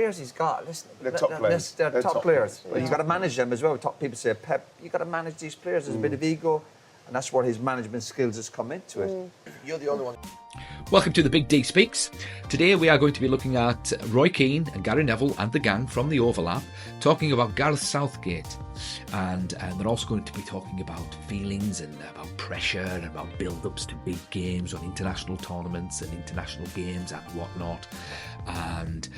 Players he's got, listen, they're top players. They're top players. Yeah. But you've got to manage them as well. Top people say, Pep, you've got to manage these players. There's a bit of ego, and that's where his management skills has come into it. You're the only one. Welcome to the Big D Speaks. Today we are going to be looking at Roy Keane and Gary Neville and the gang from The Overlap, talking about Gareth Southgate. And they're also going to be talking about feelings and about pressure and about build-ups to big games on international tournaments and international games and whatnot. And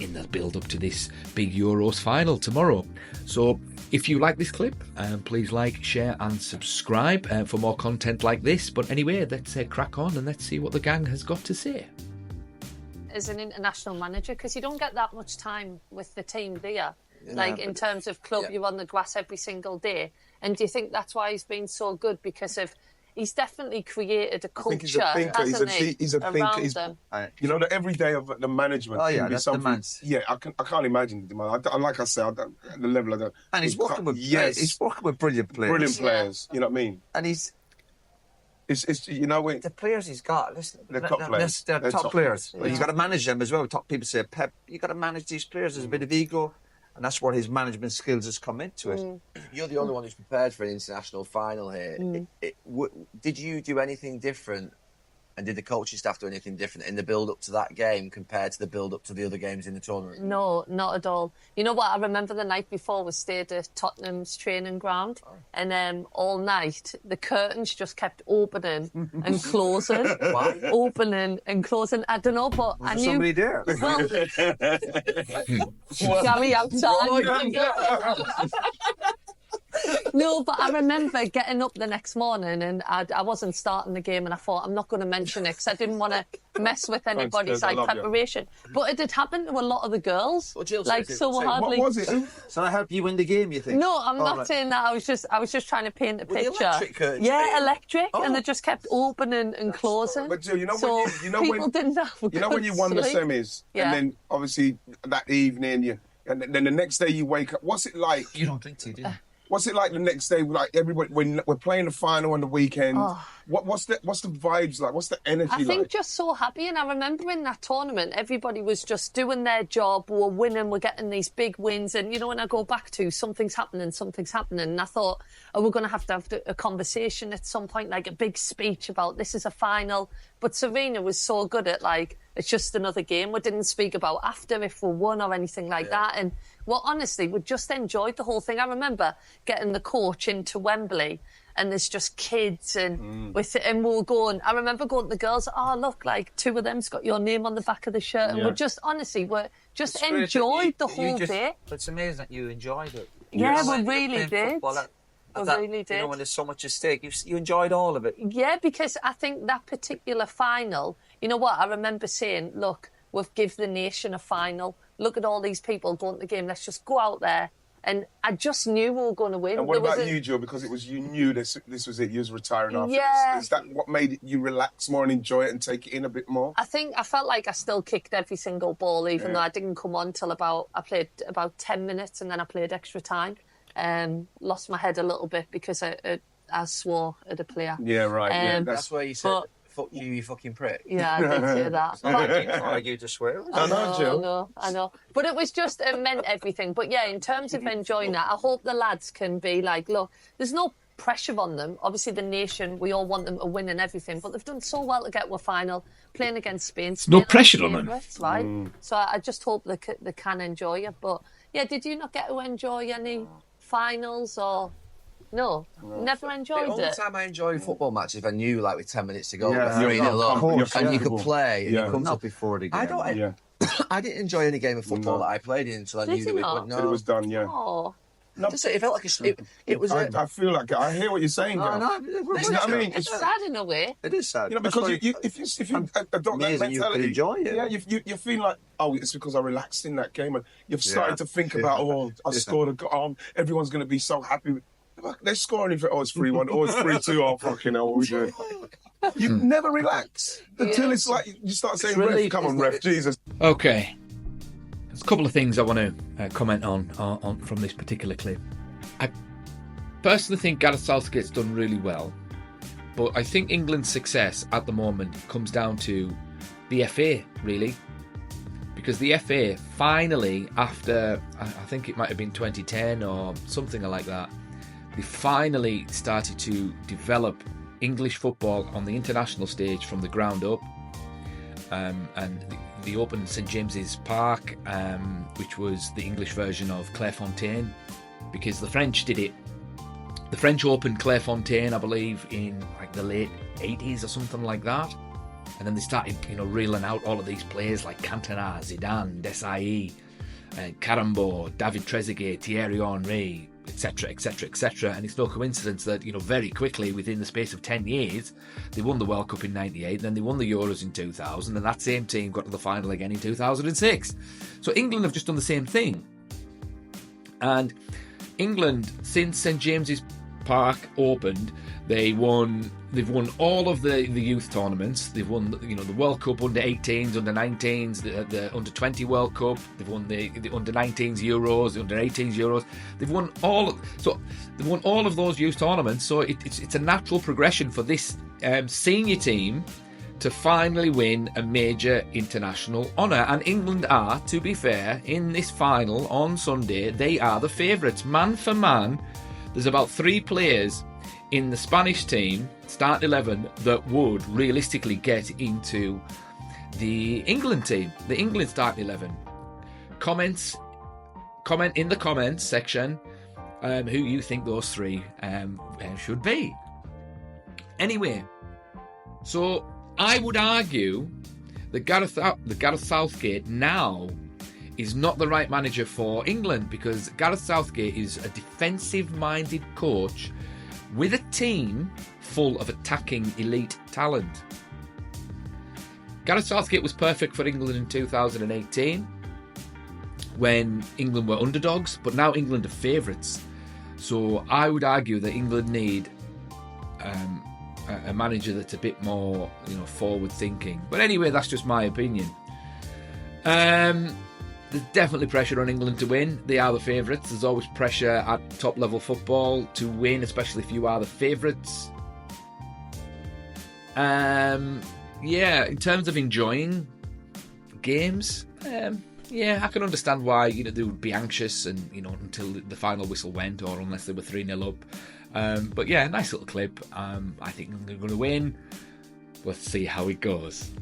in the build-up to this big Euros final tomorrow. So if you like this clip, please like, share and subscribe for more content like this. But anyway, let's crack on and let's see what the gang has got to say. As an international manager, because you don't get that much time with the team, do you? Like, in terms of club, you're on the grass every single day. And do you think that's why he's been so good? Because of he's definitely created a culture, hasn't he? He's a thinker. Them. You know, the every day of the management can be something. I can't imagine the man. Like I said, at the level of the. And he's working with brilliant players. Brilliant players. You know what I mean? And he's. It's the players he's got, listen, they're top players. They're top players. But you've got to manage them as well. Top people say, Pep, you've got to manage these players. There's a bit of ego. And that's where his management skills has come into it. You're the only one who's prepared for an international final here. Did you do anything different, and did the coaching staff do anything different in the build-up to that game compared to the build-up to the other games in the tournament? No, not at all. You know what? I remember the night before we stayed at Tottenham's training ground, and all night the curtains just kept opening and closing, opening and closing. I don't know, but I knew somebody there. Well, Gary outside. No, but I remember getting up the next morning and I wasn't starting the game, and I thought, I'm not going to mention it because I didn't want to mess with anybody's preparation. But it did happen to a lot of the girls. Well, Jill what was it? So I helped you win the game, you think? No, I'm not saying that. I was just trying to paint a picture. Electric curtains? Yeah, electric, and they just kept opening and closing. But Jill, people didn't have when you won the semis, and then obviously that evening, and then the next day you wake up. What's it like? You don't drink tea, do you? What's it like the next day? Like everybody, when we're playing the final on the weekend, what's the vibes like? What's the energy like? I think just so happy. And I remember in that tournament, everybody was just doing their job. We're winning. We're getting these big wins. And when I go back to something's happening. And I thought, we're going to have a conversation at some point, like a big speech about this is a final. But Serena was so good at it's just another game. We didn't speak about after if we won or anything like that. And honestly, we just enjoyed the whole thing. I remember getting the coach into Wembley and there's just kids and we were going, I remember going to the girls, look, two of them's got your name on the back of the shirt. And we just enjoyed the whole day. It's amazing that you enjoyed it. Yeah, we really did. Really did. When there's so much at stake, you enjoyed all of it. Yeah, because I think that particular final, you know what, I remember saying, look, we've given the nation a final. Look at all these people going to the game. Let's just go out there. And I just knew we were going to win. And what about you, Joe? Because you knew this was it. You was retiring after this. Is that what made you relax more and enjoy it and take it in a bit more? I think I felt like I still kicked every single ball, even though I didn't come on till I played about 10 minutes and then I played extra time. Lost my head a little bit because I swore at a player. Yeah, right. That's where you said, fuck you, you fucking prick. Yeah, I did say that. It's not like you to swear. I know. But it was just, it meant everything. But yeah, in terms of enjoying that, I hope the lads can be like, look, there's no pressure on them. Obviously, the nation, we all want them to win and everything, but they've done so well to get to a final, playing against Spain. No pressure on them. Right? So I just hope they can enjoy it. But yeah, did you not get to enjoy any finals or... No, never enjoyed it. The only time I enjoyed football matches if I knew with 10 minutes to go, you're 3-0 up, and you could play. Yeah. And Not before the game. I didn't enjoy any game of football that I played in until I knew that it was done. Yeah. Oh. No, it felt like it was. I feel like I hear what you're saying. No, I mean, it's sad in a way. It is sad. Because if you adopt that mentality, you could enjoy it. Yeah, you feel like, it's because I relaxed in that game, and you've started to think about, I scored a goal. Everyone's going to be so happy. They're scoring if it's 3-1, it's 3-2. Oh, fucking hell, what are we doing? You never relax until it's like you start saying, ref, come on, ref, Jesus. Okay. There's a couple of things I want to comment on from this particular clip. I personally think Gareth Southgate's done really well, but I think England's success at the moment comes down to the FA, really. because the FA finally, after I think it might have been 2010 or something like that, they finally started to develop English football on the international stage from the ground up. And they opened St James's Park, which was the English version of Clairefontaine, because the French did it. The French opened Clairefontaine, I believe, in like the late 80s or something like that. And then they started, reeling out all of these players like Cantona, Zidane, Desailly, Carambeau, David Trezeguet, Thierry Henry, etc., etc., etc. And it's no coincidence that, very quickly, within the space of 10 years, they won the World Cup in 98, then they won the Euros in 2000, and that same team got to the final again in 2006. So England have just done the same thing. And England, since St James's Park opened, they've won all of the youth tournaments. They've won the World Cup under 18s, under 19s, the under 20 World Cup. They've won the under 19s Euros, the under 18s Euros. They've won all of those youth tournaments. So it's a natural progression for this senior team to finally win a major international honour. And England are, to be fair, in this final on Sunday, they are the favourites. Man for man, there's about 3 players in the Spanish team, start 11, that would realistically get into the England team, the England start 11. Comment in the comments section who you think those 3 should be. Anyway, so I would argue that Gareth Southgate now is not the right manager for England, because Gareth Southgate is a defensive-minded coach with a team full of attacking elite talent. Gareth Southgate was perfect for England in 2018 when England were underdogs, but now England are favourites. So I would argue that England need a manager that's a bit more, forward-thinking. But anyway, that's just my opinion. There's definitely pressure on England to win. They are the favourites. There's always pressure at top-level football to win, especially if you are the favourites. In terms of enjoying games, I can understand why they would be anxious and until the final whistle went, or unless they were 3-0 up. But yeah, nice little clip. I think they're going to win. Let's see how it goes.